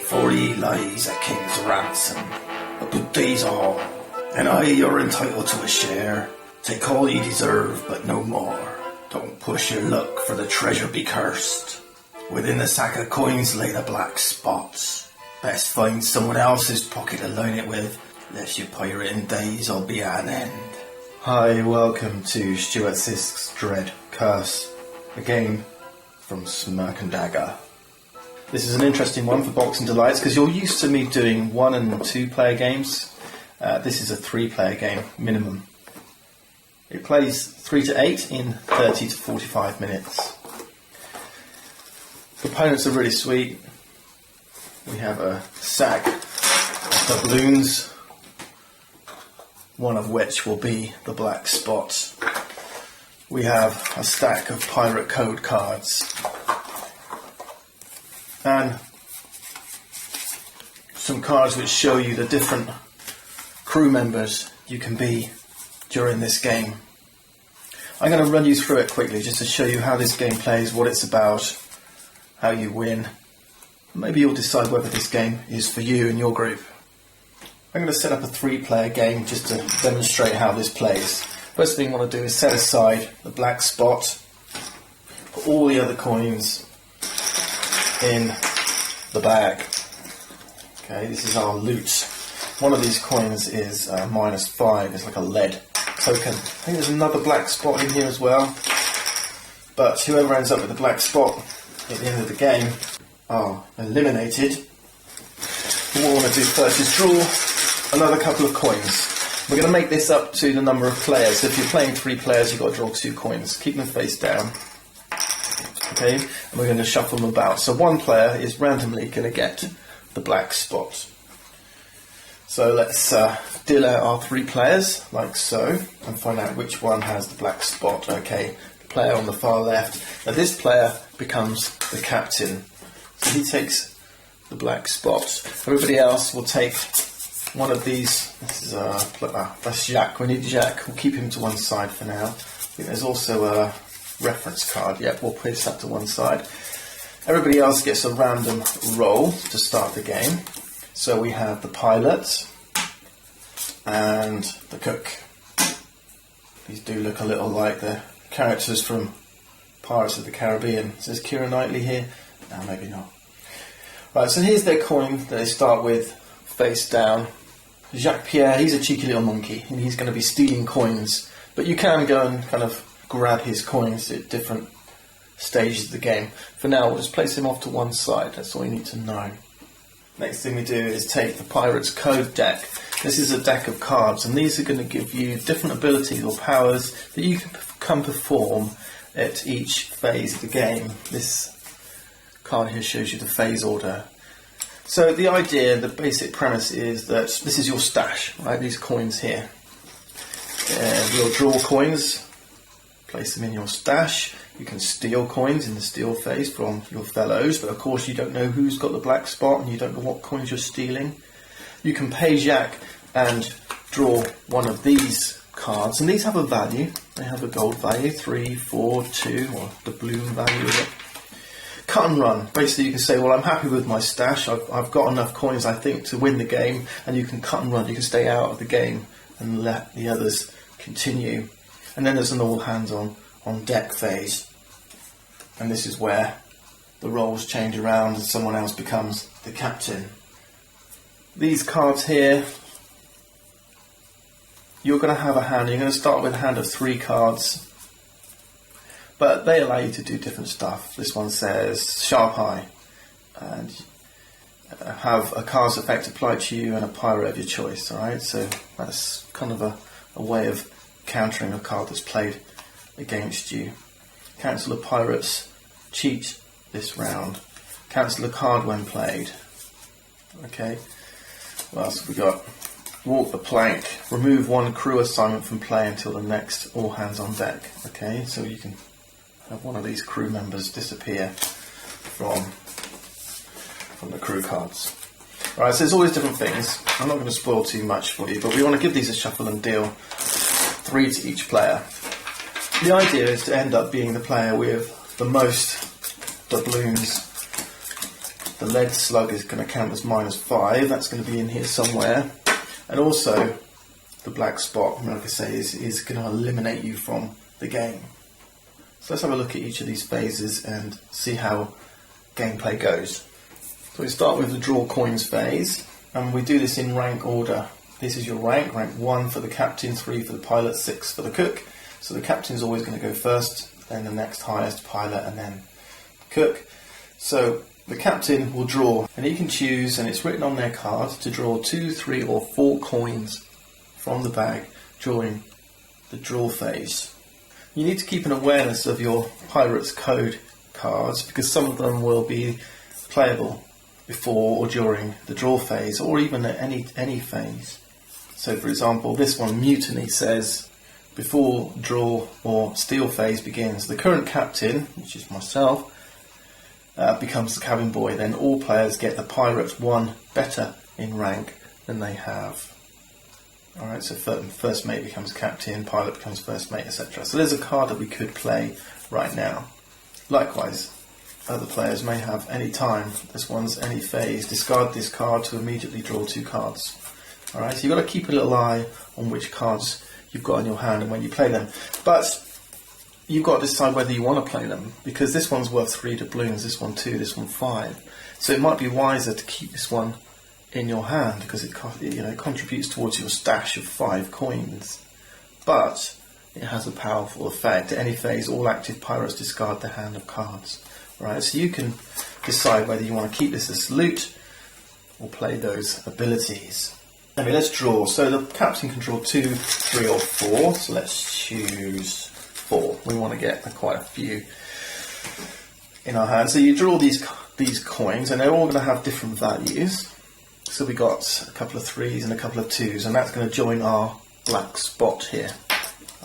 EP24 lies a king's ransom. A good day's all, and aye, you're entitled to a share. Take all you deserve, but no more. Don't push your luck, for the treasure be cursed. Within the sack of coins lay the black spots. Best find someone else's pocket to line it with, lest your pirating days will be at an end. Hi, welcome to Stuart Sisk's Dread Curse, a game from Smirk and Dagger. This is an interesting one for Boxing Delights because you're used to me doing 1 and 2 player games. This is a 3 player game minimum. It plays 3 to 8 in 30 to 45 minutes. Components are really sweet. We have a sack of doubloons, one of which will be the black spot. We have a stack of pirate code cards and some cards which show you the different crew members you can be during this game. I'm going to run you through it quickly just to show you how this game plays, what it's about, how you win. Maybe you'll decide whether this game is for you and your group. I'm going to set up a 3-player game just to demonstrate how this plays. First thing you want to do is set aside the black spot, put all the other coins in the bag. Okay, this is our loot. One of these coins is -5, it's like a lead token. I think there's another black spot in here as well, but whoever ends up with the black spot at the end of the game are eliminated. What we want to do first is draw another couple of coins. We're going to make this up to the number of players. So if you're playing 3 players, you've got to draw 2 coins. Keep them face down. Okay, and we're going to shuffle them about. So one player is randomly going to get the black spot. So let's deal out our 3 players, like so, and find out which one has the black spot. Okay, the player on the far left. Now this player becomes the captain. So he takes the black spot. Everybody else will take one of these. This is that's Jacques. We need Jacques. We'll keep him to one side for now. I think there's also a reference card. Yep, we'll place that to one side. Everybody else gets a random roll to start the game. So we have the pilot and the cook. These do look a little like the characters from Pirates of the Caribbean. It says Keira Knightley here. No, maybe not. Right, so here's their coin that they start with, face down. Jacques Pierre, he's a cheeky little monkey, and he's going to be stealing coins. But you can go and kind of grab his coins at different stages of the game. For now, we'll just place him off to one side. That's all you need to know. Next thing we do is take the Pirate's Code deck. This is a deck of cards, and these are going to give you different abilities or powers that you can perform at each phase of the game. This card here shows you the phase order. So the idea, the basic premise is that this is your stash, right? These coins here. You'll draw coins, place them in your stash. You can steal coins in the steal phase from your fellows, but of course you don't know who's got the black spot and you don't know what coins you're stealing. You can pay Jacques and draw one of these cards, and these have a value. They have a gold value, 3, 4, 2, or the blue value of it. Cut and run. Basically you can say, well, I'm happy with my stash, I've got enough coins I think to win the game, and you can cut and run. You can stay out of the game and let the others continue. And then there's an all hands on deck phase, and this is where the roles change around and someone else becomes the captain. These cards here, you're going to have a hand. You're going to start with a hand of 3 cards, but they allow you to do different stuff. This one says Sharp Eye, and have a card's effect applied to you and a pirate of your choice. Alright, so that's kind of a way of countering a card that's played against you. Cancel a pirate's cheat this round. Cancel a card when played. Okay, what else have we got? Walk the plank. Remove 1 crew assignment from play until the next all hands on deck. Okay, so you can have one of these crew members disappear from the crew cards. Alright, so there's always different things. I'm not going to spoil too much for you, but we want to give these a shuffle and deal. 3 to each player. The idea is to end up being the player with the most doubloons The lead slug is going to count as -5. That's going to be in here somewhere. And also, the black spot, like I say, is going to eliminate you from the game. So let's have a look at each of these phases and see how gameplay goes. So we start with the draw coins phase, and we do this in rank order. This is your rank 1 for the captain, 3 for the pilot, 6 for the cook. So the captain's always going to go first, then the next highest, pilot, and then cook. So the captain will draw, and he can choose, and it's written on their card, to draw 2, 3 or 4 coins from the bag during the draw phase. You need to keep an awareness of your Pirate's Code cards, because some of them will be playable before or during the draw phase, or even at any phase. So for example, this one, Mutiny, says, before draw or steal phase begins, the current captain, which is myself, becomes the cabin boy. Then all players get the pirate 1 better in rank than they have. Alright, so first mate becomes captain, pilot becomes first mate, etc. So there's a card that we could play right now. Likewise, other players may have any time, this one's any phase, discard this card to immediately draw 2 cards. Alright, so you've got to keep a little eye on which cards you've got in your hand and when you play them. But you've got to decide whether you want to play them, because this one's worth 3 doubloons, this one 2, this one 5. So it might be wiser to keep this one in your hand, because it contributes towards your stash of 5 coins. But it has a powerful effect. At any phase, all active pirates discard their hand of cards. Right, so you can decide whether you want to keep this as loot or play those abilities. Okay, let's draw. So the captain can draw 2, 3 or 4. So let's choose 4. We want to get quite a few in our hand. So you draw these coins, and they're all going to have different values. So we got a couple of 3s and a couple of 2s, and that's going to join our black spot here.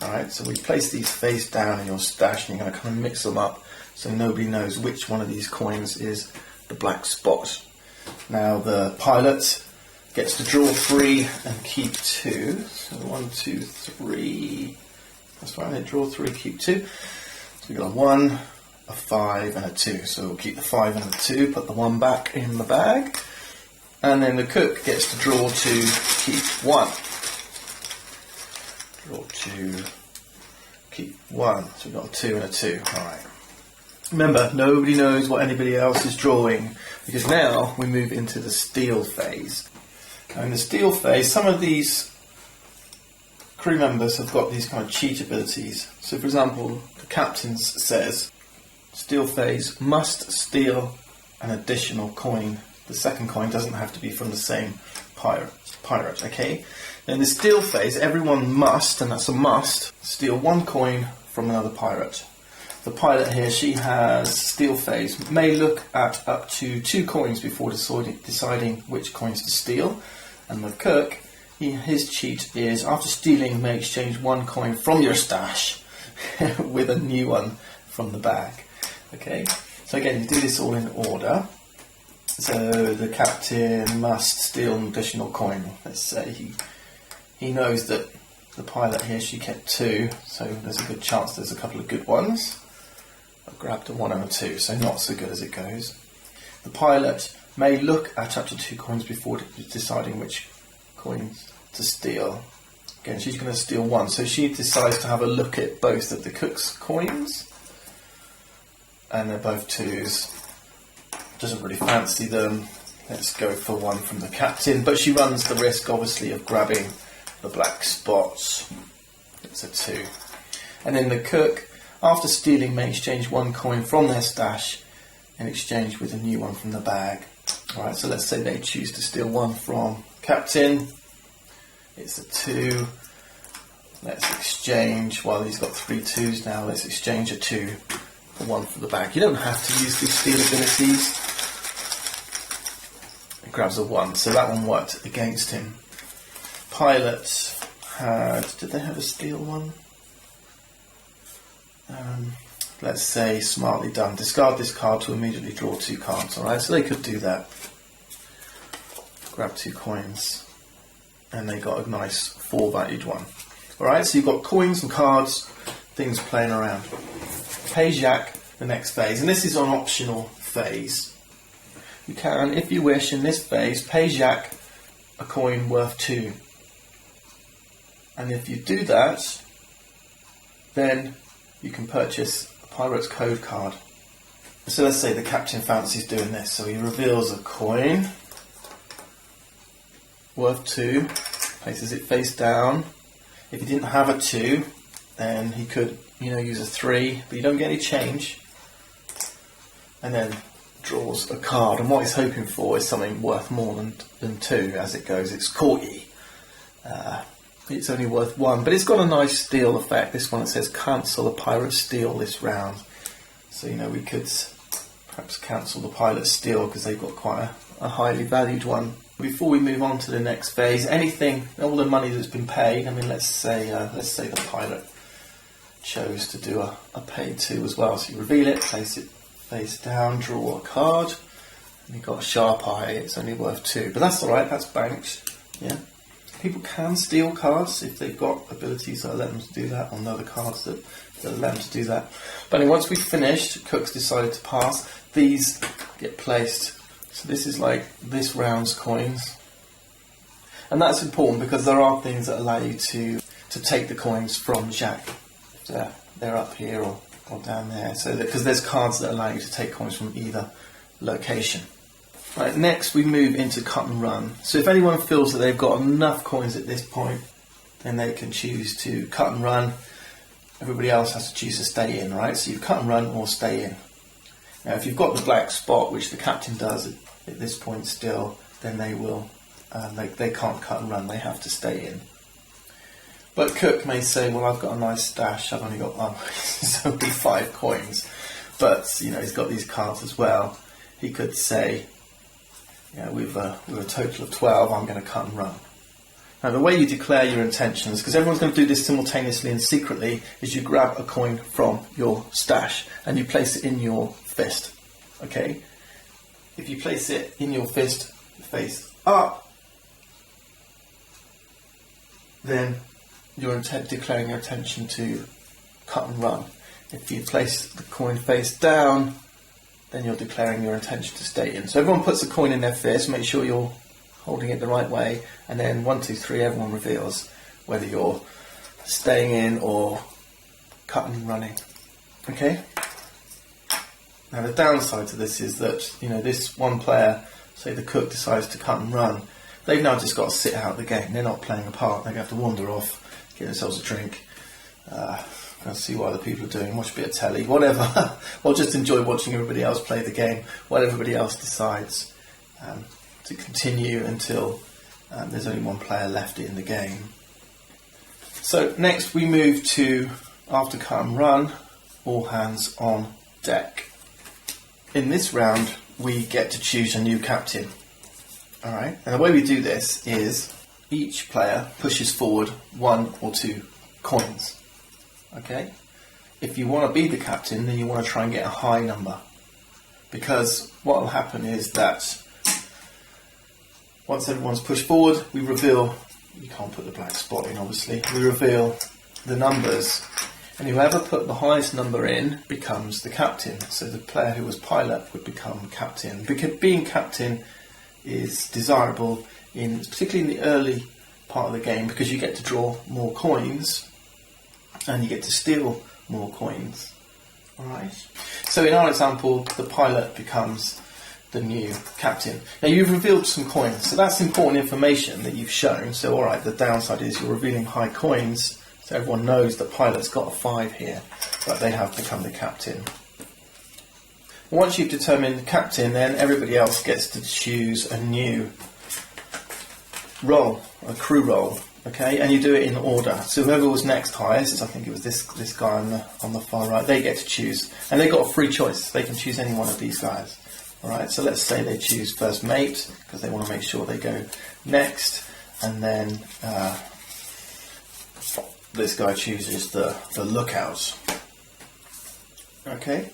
Alright, so we place these face down in your stash, and you're going to kind of mix them up so nobody knows which one of these coins is the black spot. Now the pilot gets to draw 3 and keep 2. So 1, 2, 3. That's right, they draw 3, keep 2. So we've got a 1, a 5 and a 2. So we'll keep the 5 and the 2, put the 1 back in the bag. And then the cook gets to draw 2, keep 1. Draw 2, keep 1. So we've got a 2 and a 2. Alright. Remember, nobody knows what anybody else is drawing, because now we move into the steal phase. Now in the steal phase, some of these crew members have got these kind of cheat abilities. So for example, the captain says, steal phase must steal an additional coin. The second coin doesn't have to be from the same pirate, okay? In the steal phase, everyone must, and that's a must, steal 1 coin from another pirate. The pilot here, she has steal phase, may look at up to 2 coins before deciding which coins to steal. And the cook, his cheat is, after stealing, may exchange 1 coin from your stash with a new one from the bag. Okay, so again, you do this all in order. So the captain must steal an additional coin. Let's say he knows that the pilot here, she kept 2, so there's a good chance there's a couple of good ones. I've grabbed a 1 and a 2, so not so good as it goes. The pilot may look at up to 2 coins before deciding which coins to steal. Again, she's going to steal 1, so she decides to have a look at both of the cook's coins, and they're both 2s. Doesn't really fancy them. Let's go for 1 from the captain, but she runs the risk, obviously, of grabbing the black spots. It's a 2. And then the cook, after stealing, may exchange 1 coin from their stash in exchange with a new one from the bag. Alright, so let's say they choose to steal 1 from captain. It's a 2. Let's exchange, well, he's got 3 2s now, let's exchange a 2 for 1 for the bag. You don't have to use these steal abilities. It grabs a 1, so that one worked against him. Pilot had, did they have a steal one? Let's say smartly done. Discard this card to immediately draw 2 cards. Alright, so they could do that. Grab 2 coins. And they got a nice 4 valued one. Alright, so you've got coins and cards, things playing around. Page Yak, the next phase. And this is an optional phase. you can, if you wish, in this phase, pay Jacques a coin worth 2. And if you do that, then you can purchase a Pirate's Code card. So let's say the captain fancies doing this. So he reveals a coin worth 2, places it face down. If he didn't have a 2, then he could, use a 3, but you don't get any change. And then draws a card. And what he's hoping for is something worth more than 2 as it goes. It's courty. It's only worth 1, but it's got a nice steal effect. This one, it says cancel a pirate steal this round. So, we could perhaps cancel the pilot steal because they've got quite a highly valued one. Before we move on to the next phase, all the money that's been paid, let's say the pilot chose to do a paid 2 as well. So you reveal it, place it face down, draw a card, and you've got a sharp eye, it's only worth 2. But that's alright, that's banked. Yeah. People can steal cards if they've got abilities that allow them to do that, on other cards that allow them to do that. But anyway, once we've finished, Cook's decided to pass, these get placed. So this is like this round's coins. And that's important because there are things that allow you to take the coins from Jacques. If they're up here or down there. So because there's cards that allow you to take coins from either location. Right, next we move into cut and run. So if anyone feels that they've got enough coins at this point, then they can choose to cut and run. Everybody else has to choose to stay in, right? So you cut and run or stay in. Now if you've got the black spot, which the captain does at this point still, then they will, they can't cut and run, they have to stay in. But Cook may say, well, I've got a nice stash, I've only got it's only 5 coins. But, he's got these cards as well. He could say, with a total of 12, I'm going to cut and run. Now, the way you declare your intentions, because everyone's going to do this simultaneously and secretly, is you grab a coin from your stash and you place it in your fist. Okay? If you place it in your fist, face up, then you're declaring your intention to cut and run. If you place the coin face down, then you're declaring your intention to stay in. So everyone puts a coin in their fist, make sure you're holding it the right way, and then 1, 2, 3, everyone reveals whether you're staying in or cutting and running. Okay? Now the downside to this is that, this one player, say the Cook, decides to cut and run, they've now just got to sit out the game. They're not playing a part. They have to wander off, get themselves a drink, and see what other people are doing, watch a bit of telly, whatever, or just enjoy watching everybody else play the game, what everybody else decides to continue until there's only one player left in the game. So next we move to, after cut and run, all hands on deck. In this round we get to choose a new captain. Alright, and the way we do this is each player pushes forward 1 or 2 coins. Okay? If you want to be the captain, then you want to try and get a high number. Because what will happen is that once everyone's pushed forward, we reveal, you can't put the black spot in obviously, we reveal the numbers. And whoever put the highest number in becomes the captain. So the player who was pilot would become captain. Because being captain is desirable, particularly in the early part of the game, because you get to draw more coins and you get to steal more coins. Alright. So in our example, the pilot becomes the new captain. Now you've revealed some coins, so that's important information that you've shown. So alright, the downside is you're revealing high coins, so everyone knows the pilot's got a 5 here, but they have become the captain. Once you've determined the captain, then everybody else gets to choose a new role, a crew role. Okay, and you do it in order. So whoever was next highest, I think it was this guy on the far right, they get to choose, and they got a free choice. They can choose any one of these guys. All right, so let's say they choose first mate because they want to make sure they go next, and then this guy chooses the lookout. Okay,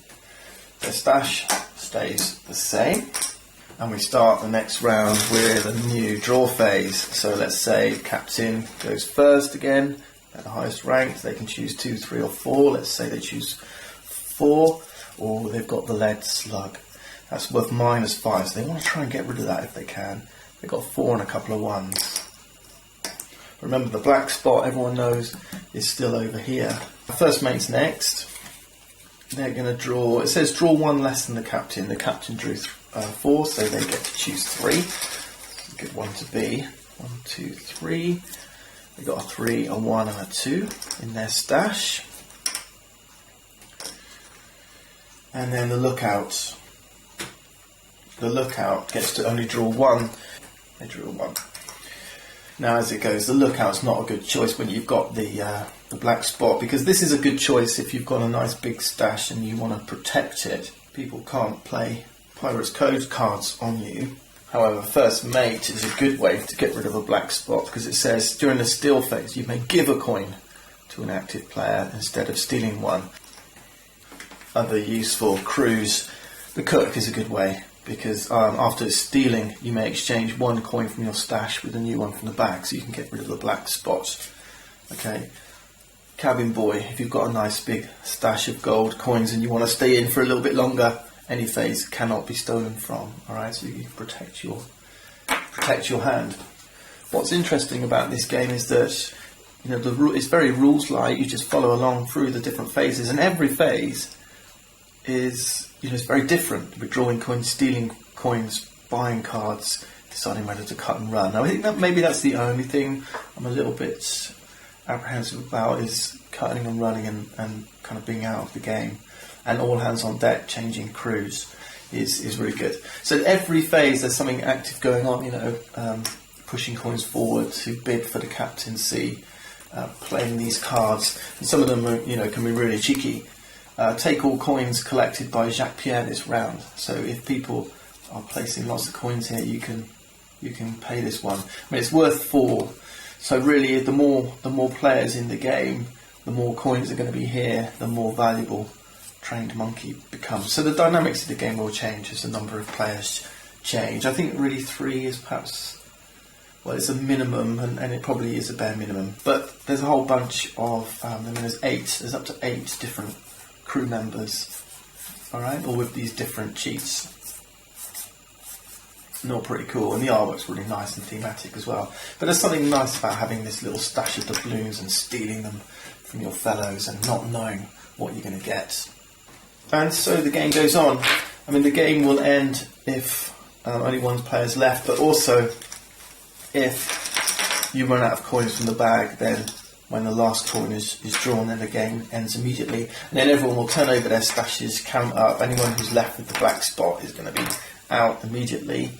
the stash stays the same. And we start the next round with a new draw phase. So let's say captain goes first again, at the highest rank. They can choose 2, 3 or 4. Let's say they choose 4, or they've got the lead slug. That's worth -5, so they want to try and get rid of that if they can. They've got 4 and a couple of 1s. Remember, the black spot, everyone knows, is still over here. First mate's next. They're going to draw, it says draw 1 less than the captain. The captain drew 4, so they get to choose 3. Good one to be. 1, 2, 3. They've got a 3, a 1 and a 2 in their stash. And then the lookout. The lookout gets to only draw 1. They drew a 1. Now as it goes, the lookout's not a good choice when you've got the black spot, because this is a good choice if you've got a nice big stash and you want to protect it. People can't play Pirates Code cards on you. However, first mate is a good way to get rid of a black spot, because it says during the steal phase you may give a coin to an active player instead of stealing one. Other useful crews, the cook is a good way, because after stealing you may exchange 1 coin from your stash with a new one from the bag, so you can get rid of the black spot. Okay, cabin boy, if you've got a nice big stash of gold coins and you want to stay in for a little bit longer, any phase cannot be stolen from. Alright, so you protect your hand. What's interesting about this game is that it's very rules light. You just follow along through the different phases, and every phase is it's very different. Withdrawing coins, stealing coins, buying cards, deciding whether to cut and run. Now I think that maybe that's the only thing I'm a little bit apprehensive about, is cutting and running and kind of being out of the game. And all hands on deck, changing crews is really good. So every phase there's something active going on, pushing coins forward to bid for the captaincy, playing these cards. And some of them can be really cheeky. Take all coins collected by Jacques Pierre this round. So if people are placing lots of coins here, you can pay this one. I mean, it's worth 4. So really, the more players in the game, the more coins are going to be here, the more valuable trained monkey becomes. So the dynamics of the game will change as the number of players change. I think really 3 is perhaps, well, it's a minimum, and it probably is a bare minimum. But there's a whole bunch of, there's 8. There's up to 8 different crew members, alright, all with these different cheats. And all pretty cool, and the artwork's really nice and thematic as well. But there's something nice about having this little stash of doubloons and stealing them from your fellows and not knowing what you're going to get. And so the game goes on. I mean, the game will end if only 1 player's left, but also if you run out of coins from the bag, then when the last coin is drawn, then the game ends immediately. And then everyone will turn over their stashes, count up. Anyone who's left with the black spot is going to be out immediately.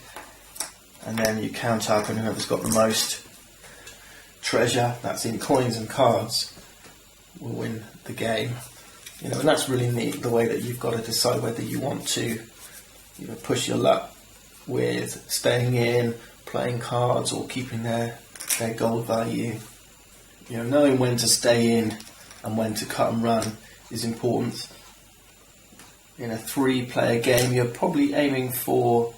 And then you count up, and whoever's got the most treasure, that's in coins and cards, will win the game. And that's really neat, the way that you've got to decide whether you want to push your luck with staying in, playing cards, or keeping their gold value. Knowing when to stay in and when to cut and run is important. In a 3-player game, you're probably aiming for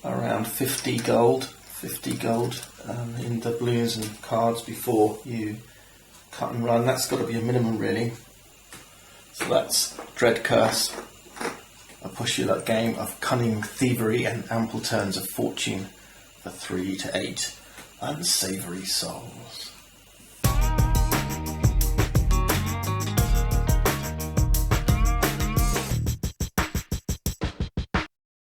around 50 gold in doubloons and cards before you cut and run. That's got to be a minimum, really. So that's Dread Curse, a push your luck game of cunning thievery and ample turns of fortune for 3 to 8 unsavoury souls.